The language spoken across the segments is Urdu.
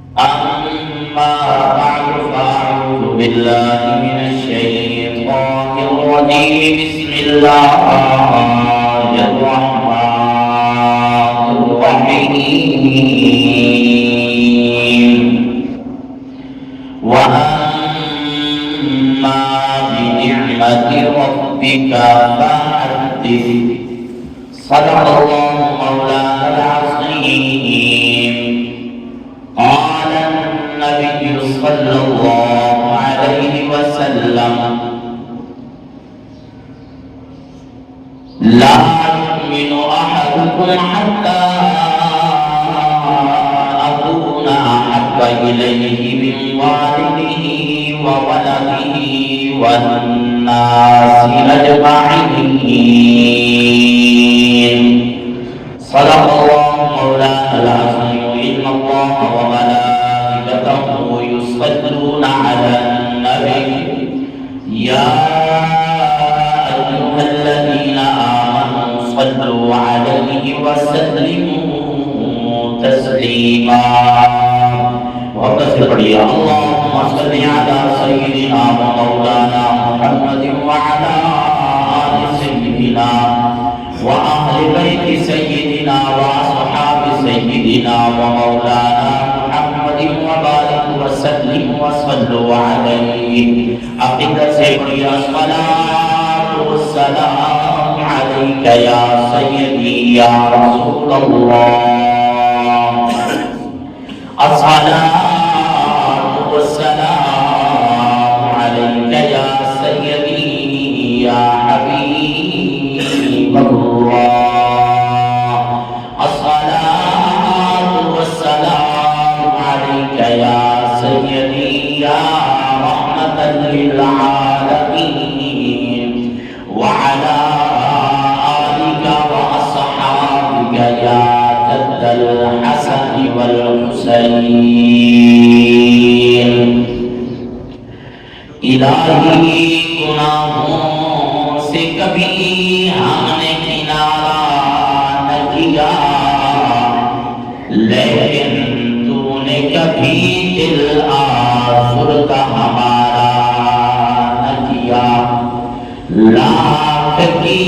أما بعد فأعوذ بالله من الشيطان الرجيم بسم الله الرحمن الرحيم وأما بنعمة ربك فحدث صدق الله مولانا العظيم قال النبي صلى الله عليه وسلم لا يؤمن أحدكم حتى أكون أحب إليه من والده وولده والناس أجمعين صدق الله مولانا العظيم إن الله وملائكته يصلون على النبي يا أيها الذين آمنوا صلوا عليه وسلموا تسليما وقصد اللهم صل على سيدنا ومولانا محمد وعلى آل سيدنا وأهل بيت سيدنا وأصحاب سيدنا ومولانا محمد وبارك وسلم وصلوا عليه عقيدة سيدي الصلاة والسلام عليك يا سيدي يا رسول الله الصلاة والسلام عليك يا سيدي يا حبيب الله الصلاة والسلام عليك يا سيدي يا رحمة للعالمين وعلى آلك وأصحابك يا جد الحسن والحسين الہی گناہوں سے کبھی ہم نے کنارہ نہ کیا لیکن تو نے کبھی دل آزر کا ہمارا نہ کیا لاکھ کی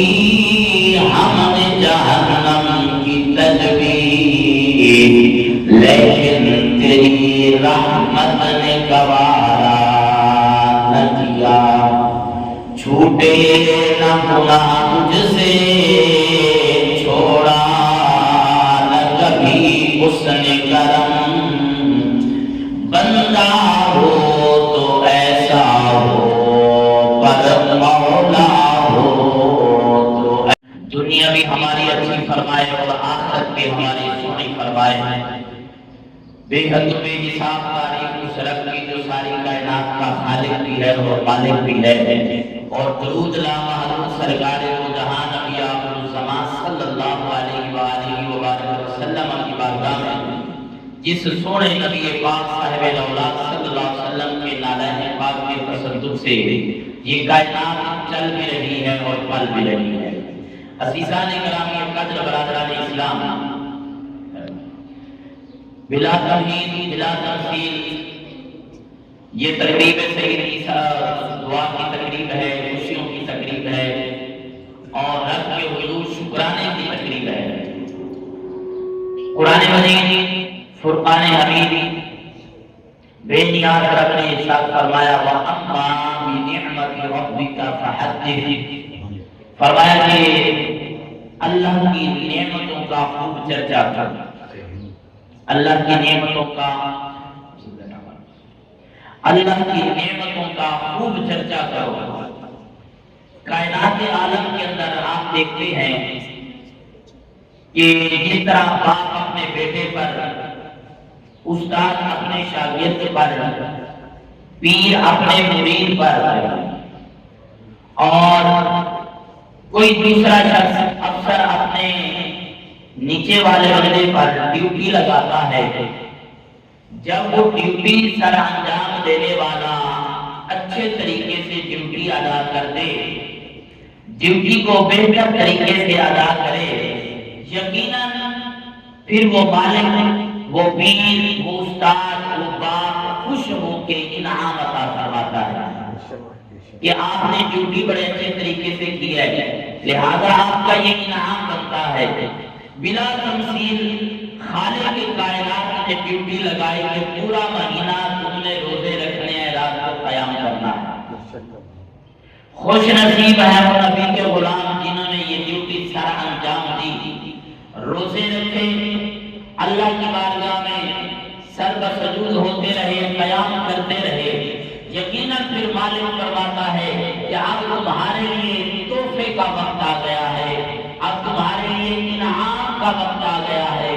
ہم نے جہنم کی تجویز لیکن تیری رحمت نے گوارا نہ کیا چھوٹے نہ گناہ تجھ سے چھوڑا نہ کبھی حسن کرم بندہ ہو تو ایسا ہو پر مولا ہو تو دنیا بھی ہماری اچھی فرمائے اور آخرت بھی ہماری سونی فرمائے بے حد بے حساب تاریخ مشرق کی جو ساری کائنات کا خالق بھی ہے اور مالک بھی ہے اور درود لامحدود سرکار و جہاں نبی آخر الزمان صلی اللہ علیہ وآلہ وسلم کی بارگاہ میں جس سونے نبی پاک صاحب اولاد صلی اللہ علیہ وسلم کے نالہ پاک کے تصدق سے یہ کائنات چل بھی رہی ہے اور پل بھی رہی ہے عزیزان گرامی قدر برادران اسلام بلا تمہید بلا تمثیل یہ تقریب سید عیسیٰ دعا کی تقریب ہے خوشیوں کی تقریب ہے اور رب کے حضور شکرانے کی تقریب ہے قرآن مجید فرقان حمید بے نیاز رب نے ارشاد فرمایا وَأَمَّا بِنِعْمَةِ رَبِّكَ فَحَدِّثْ فرمایا کہ اللہ کی نعمتوں کا خوب چرچا کر اللہ کی نعمتوں کا خوب چرچا کرو کائنات عالم کے اندر آپ دیکھتے ہیں کہ جس طرح باپ اپنے بیٹے پر استاد اپنے شاگرد پر پیر اپنے مرید پر اور کوئی دوسرا شخص افسر اپنے نیچے والے بندے پر ڈیوٹی لگاتا ہے جب وہ ڈیوٹی سر انجام دینے والا اچھے طریقے سے ڈیوٹی ادا کر دے ڈیوٹی کو بہتر طریقے سے ادا کرے یقیناً پھر وہ مالک وہ پیر وہ استاد پاک خوش ہو کے انعام عطا فرماتا ہے کہ آپ نے ڈیوٹی بڑے اچھے طریقے سے کی ہے، لہذا آپ کا یہ انعام بنتا ہے۔ بلا تمثیل خالق کائنات نے ڈیوٹی لگائی کہ پورا مہینہ تم نے روزے رکھنے ہیں، رات کو قیام کرنا ہے۔ خوش نصیب ہے وہ نبی کے غلام جنہوں نے یہ ڈیوٹی سر انجام دی، روزے رکھے، اللہ کی بارگاہ میں سر بسجود ہوتے رہے، قیام کرتے رہے۔ یقیناً پھر مالک فرماتا ہے کہ اب تمہارے لیے تحفے کا وقت آ گیا ہے، اب تمہارے لیے انعام کا وقت آ گیا ہے،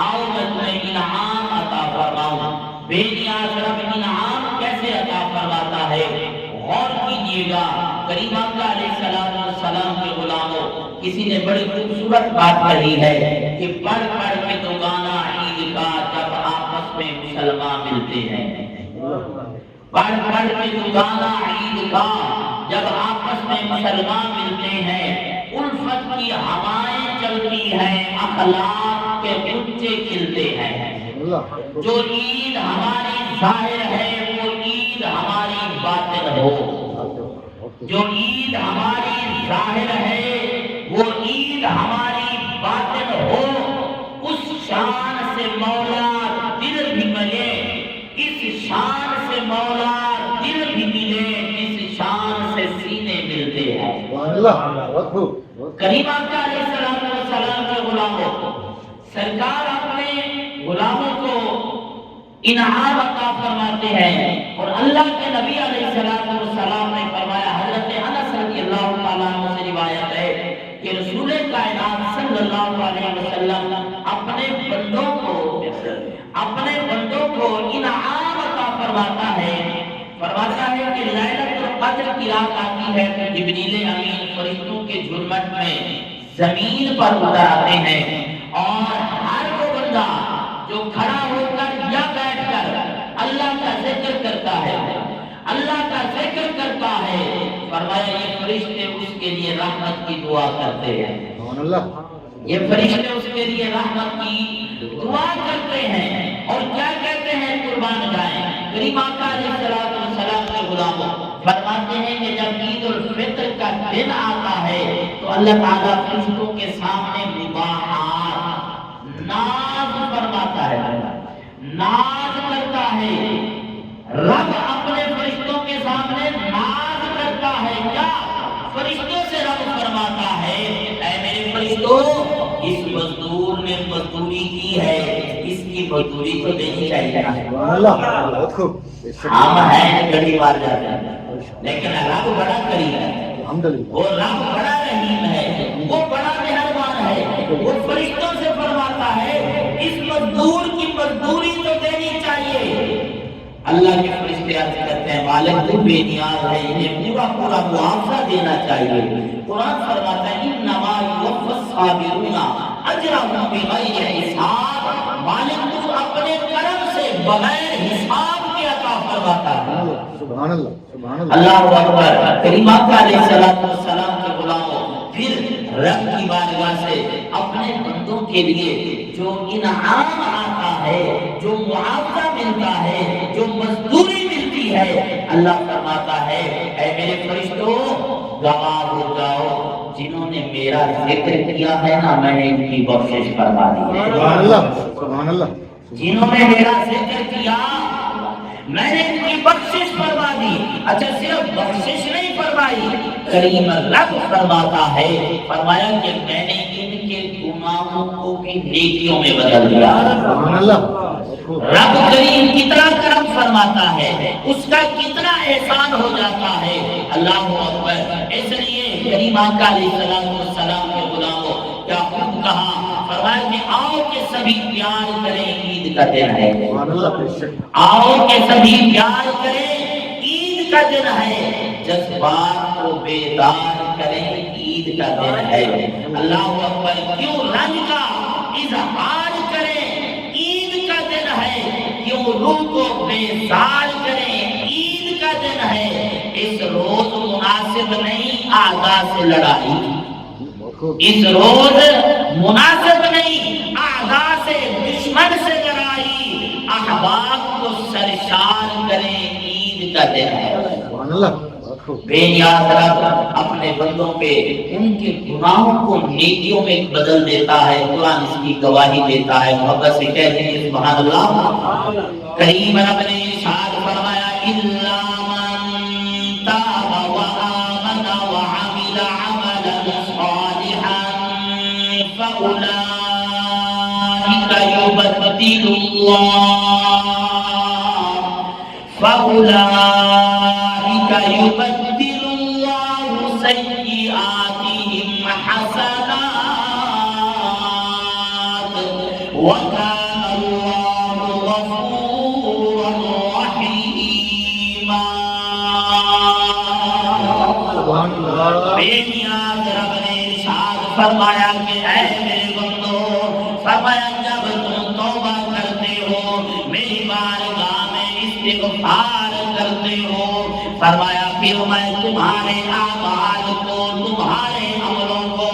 آؤ میں تمہیں انعام عطا فرماؤں۔ بے نیاز رب انعام کیسے عطا فرماتا ہے؟ غور کیجیے گا، کریم آقا علیہ السلام کے غلاموں، کسی نے بڑی خوبصورت بات کہی ہے کہ پڑھ پڑھ کے تو گانا عید کا جب آپس میں مسلمان ملتے ہیں، پڑھ پڑھ کے تو گانا عید کا جب آپس میں مسلمان ملتے ہیں، الفت کی ہوائیں چلتی ہیں، اخلاق کے بچے کھلتے ہیں۔ جو عید ہماری ظاہر ہے وہ عید ہماری باطن ہو، جو عید ہماری ظاہر ہے وہ عید ہماری باطن ہو، اس شان سے مولا دل بھی ملے، اس شان سے مولا دل بھی ملے، اس شان سے سینے ملتے ہیں۔ کریم آقا علیہ السلام کے غلاموں، سرکار اپنے غلاموں کو انعام عطا فرماتے ہیں، اور اللہ کے نبی علیہ السلام نے فرمایا، حضرت انس رضی اللہ تعالیٰ عنہ سے روایت ہے کہ رسول کائنات صلی اللہ علیہ وسلم اپنے بندوں کو انعام عطا فرماتا ہے کہ لیلۃ القدر کی رات آتی ہے تو جبریل امین فرشتوں کے جھرمٹ میں زمین پر اتر آتے ہیں، اور ہر وہ بندہ جو کھڑا ہو کر یا بیٹھ کر اللہ کا ذکر کرتا ہے، اللہ کا ذکر کرتا ہے، فرمایا یہ فرشتے اس کے لیے رحمت کی دعا کرتے ہیں، یہ فرشتے اس کے لیے رحمت کی دعا کرتے ہیں، اور کیا کہتے ہیں؟ قربان جائیں، کریم آقا علیہ السلام کے غلاموں فرماتے ہیں کہ جب عید الفطر کا دن آتا ہے تو اللہ تعالیٰ فرشتوں کے سامنے مباحات ناز فرماتا ہے، ناز کرتا ہے، رب اپنے فرشتوں کے سامنے ناز کرتا ہے۔ کیا فرشتوں سے رب فرماتا ہے، اے میرے فرشتوں، اس مزدور نے مزدوری کی ہے، اس کی مزدوری تو دینی چاہیے۔ ہم ہیں گڑی مار جاتے ہیں، لیکن رب بڑا کریم ہے، وہ رب بڑا رحیم ہے، وہ بڑا مہربان ہے، وہ فرشتوں سے فرماتا ہے اس مزدور کی مزدوری تو دینی چاہیے۔ اللہ کے فرشتے عرض کرتے ہیں مالک تو بے نیاز ہے، انہیں پورا پورا معاوضہ دینا چاہیے۔ قرآن فرماتا ہے انما یوفی الصابرون اجرهم بغیر حساب، مالک تو اپنے کرم سے بغیر حساب کے عطا فرماتا ہے۔ سبحان اللہ، سبحان اللہ، اللہ اکبر۔ کریم آقا علیہ السلام کے غلاموں، پھر رب کی بارگاہ سے اپنے بندوں کے لیے جو انعام آتا ہے، جو معاوضہ ملتا ہے، جو مزدوری ملتی ہے، اللہ فرماتا ہے اے میرے فرشتوں گواہ ہو جاؤ، جنہوں نے میرا ذکر کیا ہے نا میں نے ان کی بخشش فرما دی ہے۔ سبحان اللہ، سبحان اللہ۔ جنہوں نے میرا ذکر کیا میں نے ان کی بخشش فرما دی۔ اچھا صرف بخشش نہیں فرمائی، کریم رب فرماتا ہے، فرمایا کہ میں نے ان کے گناہوں کو بھی نیکیوں میں بدل دیا۔ سبحان اللہ۔ رب کریم کتنا کرم فرماتا ہے، اس کا کتنا احسان ہو جاتا ہے، اللہ اکبر۔ اس لیے کریم آقا علیہ السلام کے غلاموں کیا خوب کہا، فرمایا کہ آؤ کہ سبھی پیار کریں، عید کا دن ہے۔ آؤ کہ سبھی پیار کریں، عید کا دن ہے، جذبات کو بیدار کریں، عید کا دن ہے۔ اللہ اکبر۔ کیوں رنگ کا اظہار کریں، عید کا دن ہے، کیوں روح کو بیزار کریں، عید کا دن ہے۔ اس روز مناسب نہیں آغاز سے لڑائی، اس روز مناسب نہیں آغاز سے دشمن سے لڑائی، احباب کو سرشار کریں، عید کا دن ہے۔ سبحان اللہ۔ بے نیاز رب اپنے بندوں پہ ان کے گناہوں کو نیکیوں میں بدل دیتا ہے، قرآن اس کی گواہی دیتا ہے۔ محبت سے کہہ دیجیے سبحان اللہ۔ کریم رب نے ارشاد فرمایا الا من تاب وآمن وعمل عملا صالحا فأولئك يبدل الله سيئاتهم حسنات وكان الله غفورا رحيما۔ بے نیاز رب نے ارشاد فرمایا کہ اے میرے بندو، فرمایا جب تم توبہ کرتے ہو، میری بارگاہ میں استغفار کرتے ہو، فرمایا پھر میں تمہارے اعمال کو، تمہارے عملوں کو،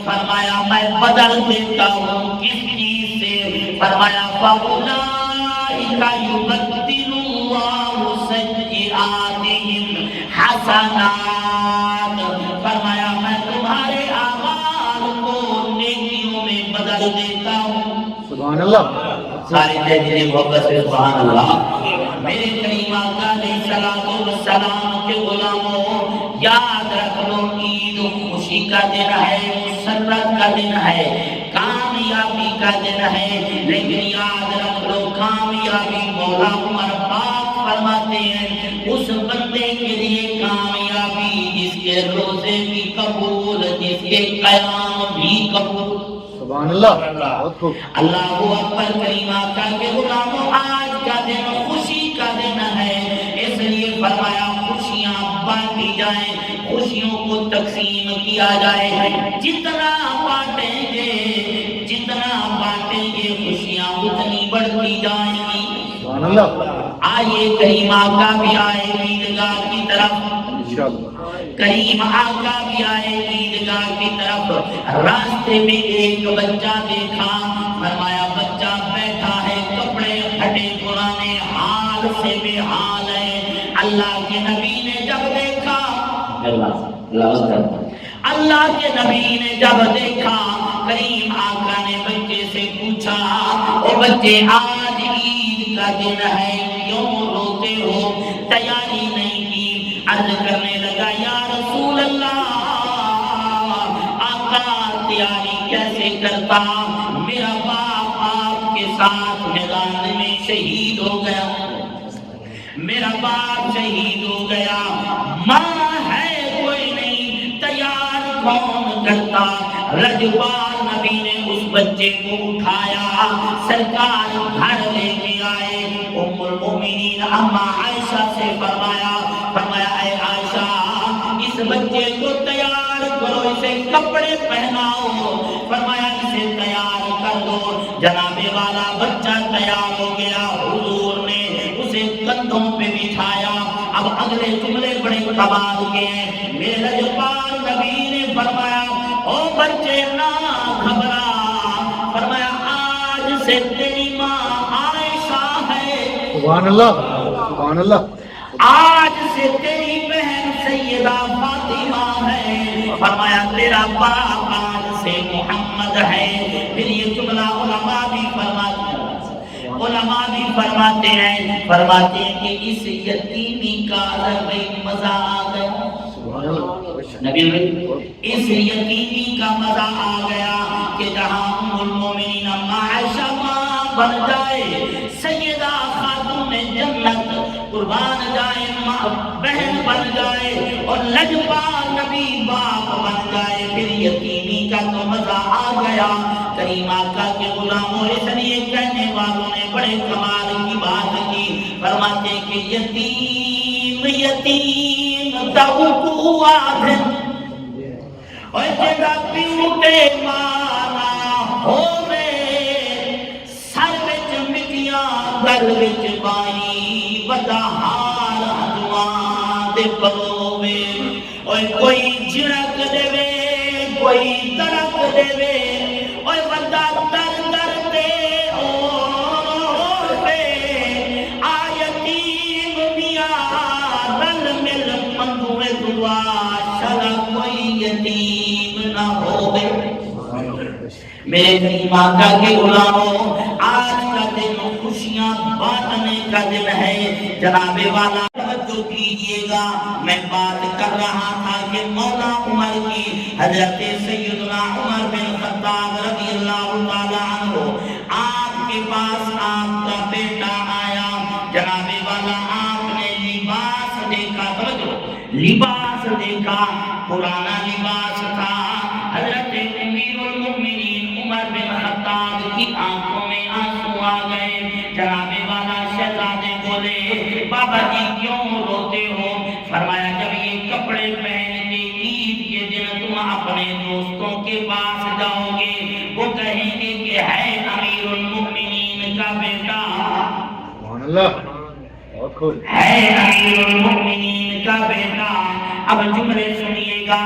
فرمایا میں بدل دیتا ہوں۔ کس چیز سے؟ فرمایا فَأُولَٰئِكَ يُبَدِّلُ اللَّهُ سَيِّئَاتِهِمْ حَسَنَاتٍ، فرمایا میں تمہارے اعمال کو نیکیوں میں بدل دیتا ہوں۔ سبحان اللہ۔ ساری تحریری محبت سے سبحان اللہ۔ میرے کریم آقا علیہ الصلوۃ والسلام کے غلاموں، یاد رکھ لو عید خوشی کا دن ہے، مسرت کا دن ہے، کامیابی کا دن ہے، لیکن یاد رکھ لو کامیابی مولا عمر پاک فرماتے ہیں اس بندے کے لیے کامیابی جس کے روزے بھی قبول، جس کے قیام بھی قبول۔ سبحان اللہ۔ بہت خوب۔ اللہ اکبر۔ کریم آقا کے غلاموں، آج کا دن خوشی کا دن ہے، اس لیے فرمایا خوشیاں بانٹی جائیں، خوشیوں کو تقسیم کیا جائے۔ جتنا بانٹیں گے، جتنا بانٹیں گے خوشیاں اتنی بڑھتی جائیں گی۔ سبحان اللہ۔ آئیے کریم آقا بھی آئے عیدگاہ کی طرف، انشاءاللہ۔ کریم آقا بھی آئے عیدگاہ کی طرف۔ راستے میں ایک بچہ دیکھا، فرمایا بچہ بیٹھا ہے، کپڑے پھٹے پرانے، حال سے بے حال ہے۔ اللہ کے نبی نے جب دیکھا، اللہ کے نبی نے جب دیکھا، کریم آقا نے بچے سے پوچھا اے بچے آج عید کا دن ہے، کیوں روتے ہو، تیاری نہیں کی؟ عرض کرنے لگا یا رسول اللہ، آقا تیاری کیسے کرتا، میرا باپ آپ کے ساتھ میدان میں شہید ہو گیا، میرا باپ شہید ہو گیا، ماں ہے کوئی نہیں، تیار کون کرتا؟ رجبار نبی نے اس بچے کو اٹھایا، سرکار گھر لے کے آئے، ام المومنین اما عائشہ سے فرمایا اے عائشہ اس بچے کو تیار کرو، اسے کپڑے پہناؤ، فرمایا اسے تیار کر دو۔ جناب والا بچہ تیار ہو گیا، حضور نے اسے کندھوں پہ بٹھایا۔ اب اگلے جملے بڑے کمال کے ہیں، میرے رجبار نبی نے فرمایا او بچے نہ گھبرا، فرمایا آج سے تیری ماں عائشہ ہے، سبحان اللہ۔ سبحان اللہ۔ آج سے تیری بہن سیدہ فاطمہ ہے، فرمایا تیرا باپ آج سے محمد ہے۔ پھر یہ جملہ علماء بھی فرماتے ہیں کہ اس یتیمی کا بھائی مزہ آ گیا، نبی اس یتیمی کا مزہ آ گیا کہ جہاں ام المومنین عائشہ ماں بن جائے، سیدہ خاتون جنت قربان جائے، ماں بہن بن جائے، اور لجپال نبی باپ بن جائے، پھر یتیمی کا تو مزہ آ گیا۔ کریم آقا کے غلاموں، اس لیے کہنے والوں نے بڑے کمال کی بات کی، فرماتے کہ یتیم یتیم دعو کو آدھن، اور جگہ پیوٹے مانا ہووے، سر وچ مٹیاں گل وچ بائی، بدا حال ہجوان دے پلووے، اور کوئی جھڑک دے وے، کوئی تڑک دے وے، اور بدا در در دے ہووے، میرے کریم آقا کے غلاموں، آج کا دن خوشیاں بانٹنے کا دن ہے۔ جناب والا توجہ کیجئے گا، میں بات کر رہا تھا کہ مولا عمر کی، حضرت سیدنا عمر بن خطاب رضی اللہ تعالی عنہ، آپ کے پاس آپ کا بیٹا آیا۔ جناب والا آپ نے لباس دیکھا، لباس دیکھا، پرانا لباس تھا۔ حضرت امیر المؤمنین عمر بن خطاب کی آنکھوں میں آنسو آ گئے۔ جناب والا شہزادے بولے، بابا جی کیوں روتے ہو؟ فرمایا جب یہ کپڑے پہن کے عید کے دن تم اپنے دوستوں کے پاس جاؤ گے، وہ کہیں گے کہ ہے امیر المؤمنین کا بیٹا، سبحان اللہ، بہت خوب، ہے امیر المؤمنین کا بیٹا۔ اب جملے سنیے گا،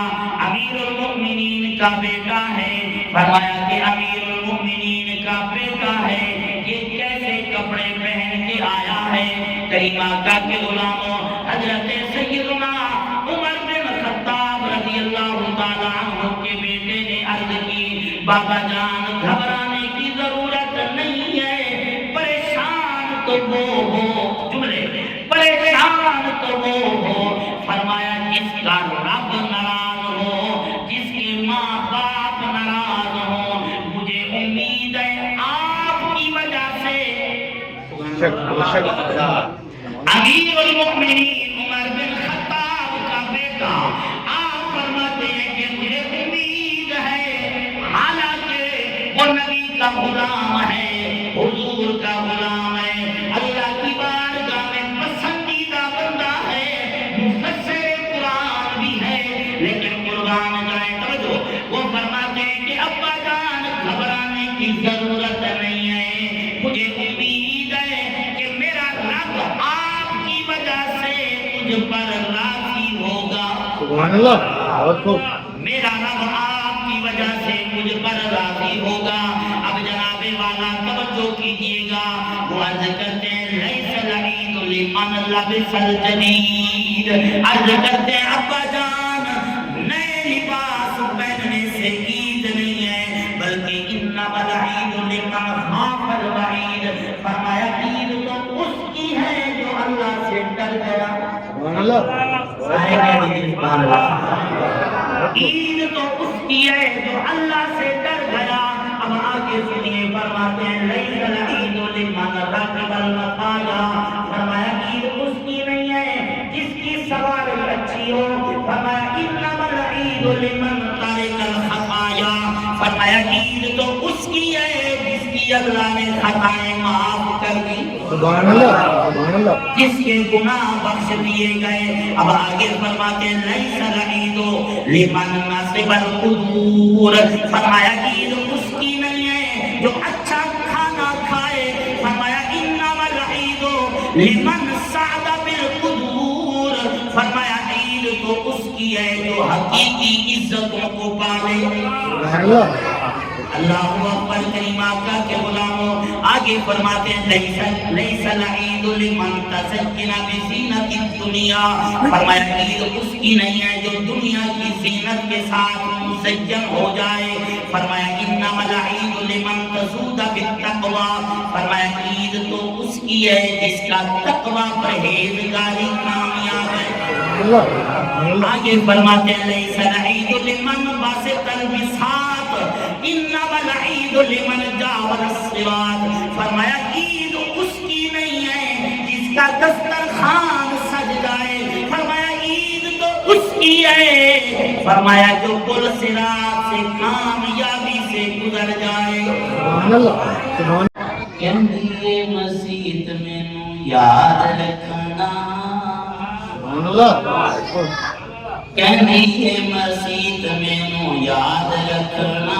امیر المؤمنین کا بیٹا ہے۔ فرمایا کہ امیر المؤمنین کا بیٹا ہے، یہ کیسے کپڑے پہن کے آیا ہے؟ کریم آقا کے غلاموں، حضرت سیدنا عمر بن خطاب رضی اللہ تعالی عنہ کے بیٹے نے عرض کی، بابا جان گھبرانے کی ضرورت نہیں ہے، پریشان تو وہ ہو، جملے پریشان تو وہ ہو۔ فرمایا جس کا رب ناراض ہو، جس کے ماں باپ ناراض ہو، مجھے امید ہے آپ کی وجہ سے امیر المؤمنین عمر بن خطاب کا بیٹا، آپ فرماتے ہیں کہ مجھے امید ہے، حالانکہ وہ نبی کا غلام ہے، حضور کا غلام ہے، اللہ کی بارگاہ میں پسندیدہ بندہ ہے، مفسر قرآن بھی ہے، لیکن قربان جائے توجہ، وہ فرماتے ہیں کہ ابا جان گھبرانے کی ضرورت نہیں ہے، مجھے امید ہے کہ میرا رب آپ کی وجہ سے مجھ پر راضی ہوگا۔ سبحان اللہ، بہت خوب، میرا رب آپ کی وجہ سے مجھ پر راضی ہوگا۔ اب جناب والا توجہ کیجئے گا، وہ عرض کرتے ہیں لیس العید لمن لبس الجدید، عرض کرتے ہیں ابا جان نئے لباس پہننے سے عید نہیں ہے، بلکہ انما العید لمن خاف الوعید، فرمایا عید تو اس کی ہے جو اللہ سے ڈر گیا۔ سبحان اللہ، سبحان اللہ، عید تو اس کی ہے جو اللہ سے ڈر گیا۔ اب آگے سنیے، فرماتے ہیں لیس العید لمن رکب المطایا، فرمایا عید اس کی نہیں ہے جس کی سواری اچھی ہو، فرمایا انما العید لمن ترک الخطایا، فرمایا عید تو اس کی ہے جس کی اللہ نے خطائیں معاف کر دی، سبحان اللہ، سبحان اللہ، جس کے گناہ بخش دیے گئے۔ اب آگے فرماتے ہیں لیس العید لمن نصب القدور، فرمایا عید اس کی نہیں ہے جو اچھا کھانا کھائے، فرمایا انما العید لمن سعد بالقدور، فرمایا عید تو اس کی ہے جو حقیقی عزتوں کو پالے۔ سبحان اللہ، اللہ اکبر، کریم آقا کے غلاموں، آگے فرماتے ہیں لیس العید لمن تزین بزینت الدنیا، فرمایا عید اس کی نہیں ہے جو دنیا کی زینت کے ساتھ مزین ہو جائے، فرمایا انما العید لمن تزود بالتقوی، فرمایا عید تو اس کی ہے جس کا تقوی پرہیزگاری کامیاب ہے۔ آگے فرماتے ہیں لیس العید لمن باسط البساط، انما العید لمن جاور الصراط، فرمایا عید اس کی نہیں ہے جس کا دسترخوان سج جائے، فرمایا عید تو اس کی ہے، فرمایا جو پل صراط سے کامیابی سے گزر جائے۔ سبحان اللہ، سبحان کہندے مسیت مینوں یاد رکھنا، سبحان اللہ، بہت خوب، کہندی مسیت مینوں یاد رکھنا،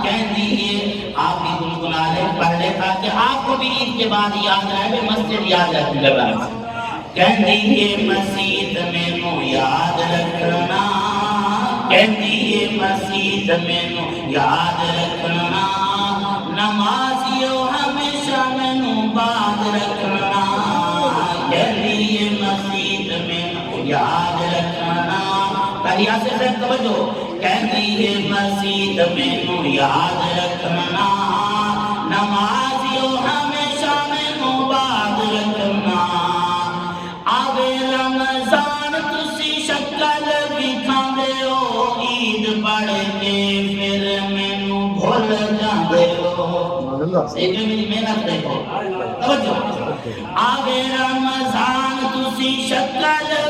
کہندی آپ بھی گنگنا لے پڑھ لے تاکہ آپ کو بھی عید کے بعد یاد رہے، میں مسجد یاد رکھ لے بھائی، کہندی مسیت مینوں یاد رکھنا، کہندی مسیت مینوں یاد رکھنا، نمازیو ہمیشہ مینوں باد رکھنا، کہندی مسیت مینوں یاد رکھنا۔ پہلی آسے سے توجہ، کہتی ہے مسجد مینوں یاد رکھنا نمازیو ہمیشہ مینوں باد رکھنا آوے رمضان تسی شکل بھی کھاندے ہو عید پڑھ کے پھر مینوں بھول جاندے ہو سیدھے میری محنت دیکھو توجہ آوے رمضان تسی شکل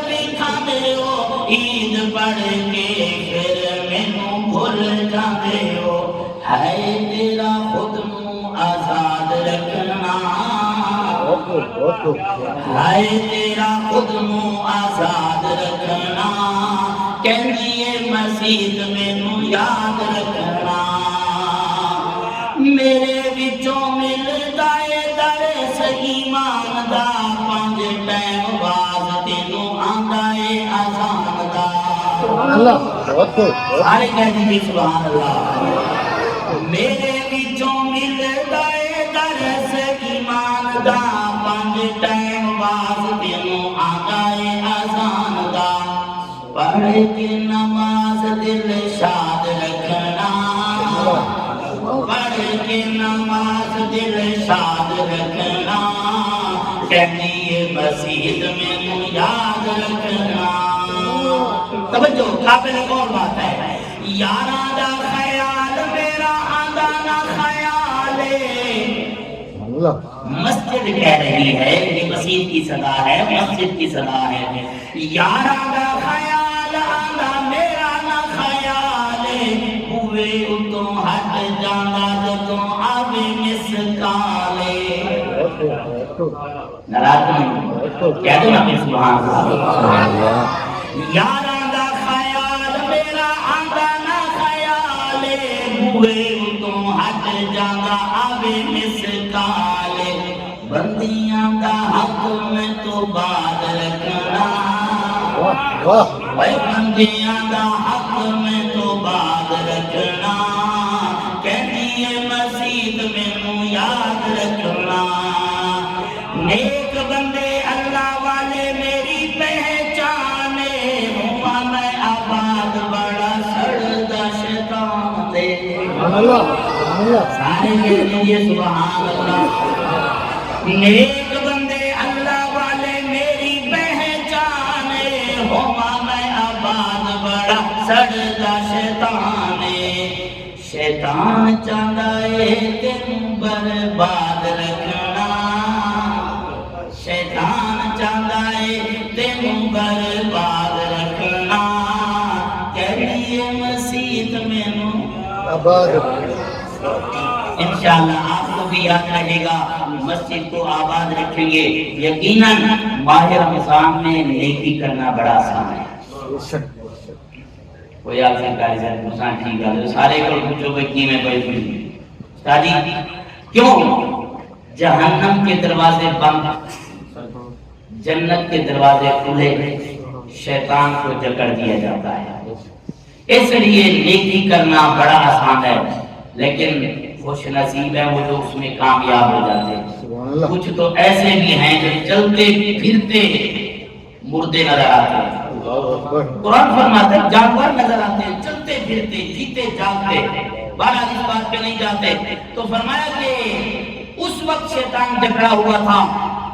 بھی کھاندے ہو عید پڑھ کے پھر مینوں بھول جاندے ہو ہے تیرا خود نوں آزاد رکھنا ہے تیرا خود نوں آزاد رکھنا کہندی ہے مسجد مینوں یاد رکھنا میرے وچوں ملدا ہے درس ایمان دا پنج ٹائم باز تینوں آندا ہے اذان دا سارے کہہ دیجیے سبحان اللہ میرے وچوں ملدا ہے درس ایمان دا پنج ٹائم باز تینوں آندا ہے اذان دا پڑھ کے نماز دل شاد رکھنا پڑھ کے نماز دل شاد رکھنا کہتی ہے مسجد مینوں یاد رکھنا توجہ قابل غور بات ہے یاراں دا خیال میرا آندا نہ خیال مسجد کہہ رہی ہے یہ مسجد کی صدا ہے مسجد کی صدا ہے یاراں دا خیال آندا میرا نہ خیال ہوئے اتوں ہٹ جاندا جدوں آوے مسکالے ناراض نہیں کہہ دو نا سبحان اللہ یاراں دا خیال میرا آندا نہ خیال ہوئے اتوں ہٹ جاندا آوے مسکالے بندیاں دا حق میں تو باد رکھنا بندیاں دا حق میں تو باد رکھنا کہتی ہے مسجد مینوں یاد رکھنا نیک بندے اللہ والے میری پہچانے ہوا میں آباد بڑا سڑدا شیطان دے سارے کہہ دیجیے سبحان اللہ نیک بندے اللہ والے میری پہچانے ہوا میں آباد بڑا سڑدا شیطان شیطان چاہتا ہے تینوں برباد رکھنا شیطان چاہتا ہے تینوں برباد رکھنا کہتی ہے مسجد مینوں آباد انشاءاللہ آپ کو بھی یاد رہے گا مسجد کو آباد رکھیں گے یقیناً ماہ رمضان میں نیکی کرنا بڑا آسان ہے کوئی آپ سے کہا ہے مسان ٹھیک ہے سارے کو پوچھو کہ کی میں کوئی پوچھیں استادی کیوں جہنم کے دروازے بند جنت کے دروازے کھلے شیطان کو جکڑ دیا جاتا ہے اس لیے نیکی کرنا بڑا آسان ہے لیکن خوش نصیب ہے وہ جو اس میں کامیاب ہو جاتے ہیں کچھ تو ایسے بھی ہیں جو چلتے پھرتے مردے نظر آتے ہیں قرآن فرماتا ہے جانور نظر آتے ہیں چلتے پھرتے جیتے جاگتے بارہ اس بات پہ نہیں جاتے تو فرمایا کہ اس وقت شیطان جکڑا ہوا تھا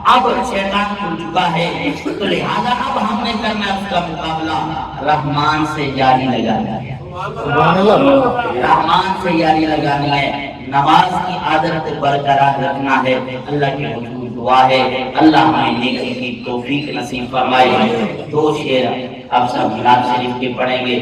اب شیطان کھل چکا ہے تو لہذا اب ہم نے کرنا اس کا مقابلہ رحمان سے جاری لگانا ہے رحمان سے جاری لگانی ہے نماز کی عادت برقرار رکھنا ہے اللہ کے حضور دعا ہے اللہ ہمیں نیکی کی توفیق نصیب فرمائے دو شعر آپ سب نعت شریف کے پڑھیں گے